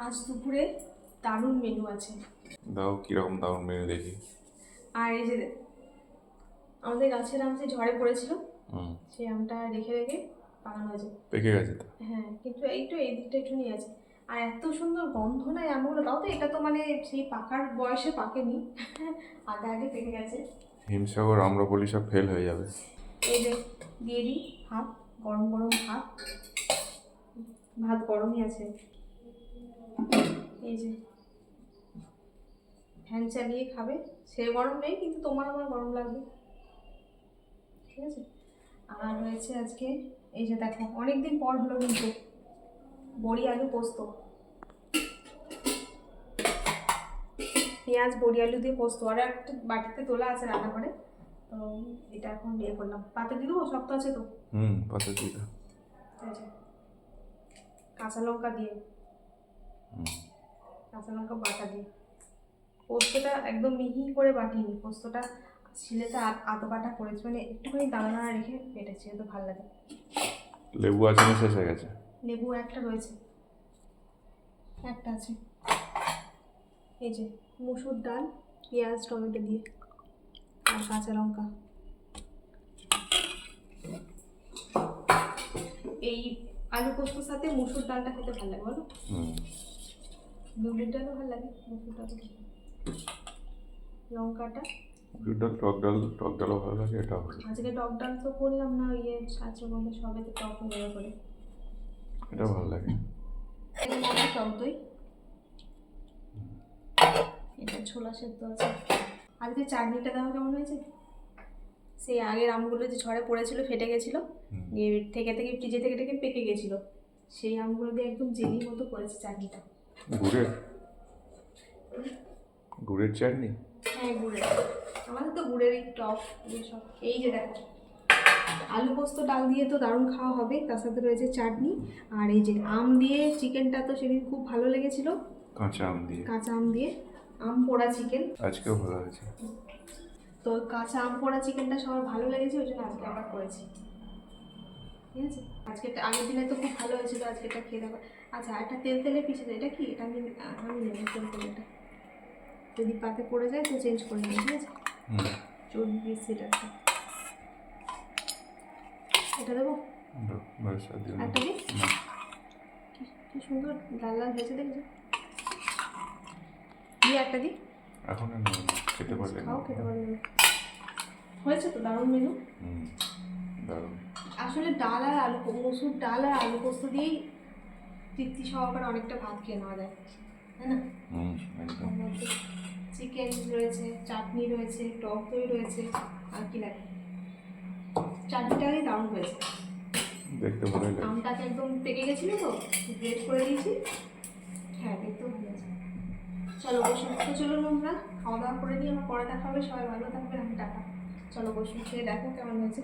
আজ দুপুরে দারুণ মেনু আছে। দাও কিরকম দারুণ মেনু দেখি। আর এই যে আমাদের গাছের আম যে ঝড়ে পড়েছিল, হুম, সেই আমটা রেখে রেখে পাকানো হয়েছে। পেকে গেছে তো। হ্যাঁ, কিন্তু এই দিকটা একটু নিয়ে আছে। আর এত সুন্দর গন্ধ নাই আমগুলো, তাও তো এটা তো মানে সেই পাকার বয়সে পাকেনি, আগে আগে পেকে গেছে। হিমসাগর আম্রপলি সব ফেল হয়ে যাবে। এই যে দিয়ে দিই ভাত, গরম গরম ভাত, ভাত গরমই আছে। এই যে ফ্যান চালিয়ে খাবে, সে গরম নেই কিন্তু তোমার আমার গরম লাগবে, ঠিক আছে। আর রয়েছে আজকে এই যে দেখো, অনেকদিন পর হলো কিন্তু বড়ি আলু পোস্ত, পেঁয়াজ বড়ি আলু দিয়ে পোস্ত। আর একটা বাটিতে তোলা আছে রান্না করে, তো এটা এখন ইয়ে করলাম। পাতে দিয়ে দেবো, শক্ত আছে তো। পাতা দিয়ে দাও। কাঁচা লঙ্কা দিয়ে, কাঁচা লঙ্কা বাটা দিয়ে। পোস্তটা একদম মিহি করে বাটিনি, পোস্তটা শিলেতে আধ বাটা করেছি, মানে একটুখানি দানা দানা রেখে বেটেছি, তো ভালো লাগে। লেবু আছে না শেষ হয়ে গেছে? লেবু একটা রয়েছে, একটা আছে। এই যে মুসুর ডাল, পেঁয়াজ টমেটো দিয়ে, আর কাঁচা লঙ্কা। এই আলু পোস্তর সাথে মুসুর ডালটা খেতে ভালো লাগে বলো। মুসুর ডালও ভালো লাগে, মুসুর ডাল। লঙ্কাটা, মুসুর ডাল, টক ডালও ভালো লাগে, এটাও ভালো লাগে। আজকে টক ডাল তো করলাম না, ইয়ে আছে বলে সবে তো টক হয়ে যাবে করে, এটাও ভালো লাগে। এটা টক দই, এটা ছোলা সেদ্ধ আছে। আজকে চাটনিটা দেখো কেমন হয়েছে। সেই আগের আমগুলো যে ঝড়ে পড়েছিল, ফেটে গেছিল, থেকে থেকে ফ্রিজে থেকে থেকে পেকে গেছিল, সেই আমগুলো দিয়ে একদম জেলি মতো করেছে চাটনিটা। গুড়ের চাটনি? হ্যাঁ, গুড়ের। আমাদের তো গুড়ের এই টক সব। এই যে দেখো, আলু পোস্ত ডাল দিয়ে তো দারুণ খাওয়া হবে, তার সাথে রয়েছে চাটনি। আর এই যে আম দিয়ে চিকেনটা তো সেদিন খুব ভালো লেগেছিল, কাঁচা আম দিয়ে। কাঁচা আম দিয়ে আম পোড়া চিকেন, আজকেও ভালো হয়েছে। তো কাঁচা আম পোড়া চিকেনটা সবার ভালো লেগেছে, ওই জন্য আজকে আবার করেছি, ঠিক আছে। আজকে আগের দিনে তো খুব ভালো হয়েছিল, আজকে এটা খেয়ে দেখো। আচ্ছা, একটা তেল তেলে পিছিয়ে, এটা কি, এটা আমি নেব তেল তেলেটা, যদি পাতে পড়ে যায় তো চেঞ্জ করে নেব, ঠিক আছে। চর্বি সেটা আছে, এটা দেবো একটা দিই। কি সুন্দর লাল লাল হয়েছে, দেখেছো? দিয়ে একটা দিই এখন খেতে পারলে খাও, খেতে পারলে হয়েছে তো দারুণ মেনু। দারুণ। আসলে ডাল আর আলু, মসুর ডাল আর আলু পোস্ত দিয়েই তৃপ্তি সহকারে অনেকটা ভাত খেয়ে নেওয়া যায়, তাই না? একদম। চিকেন রয়েছে, চাটনি রয়েছে, টক দই রয়েছে, আর কি লাগে। চাটনিটাই দারুণ হয়েছে, দেখতে ভালো লাগে। আমটাকে একদম পেকে গেছিল তো, গ্রেট করে দিয়েছি। হ্যাঁ, দেখতেও ভালো আছে। চলো বসুন, তো চলুন আমরা খাওয়া দাওয়া করে নিই, আমার পরে দেখা হবে। সবাই ভালো থাকবেন, আমি টাটা। চলো বসুন, খেয়ে দেখো কেমন হয়েছে।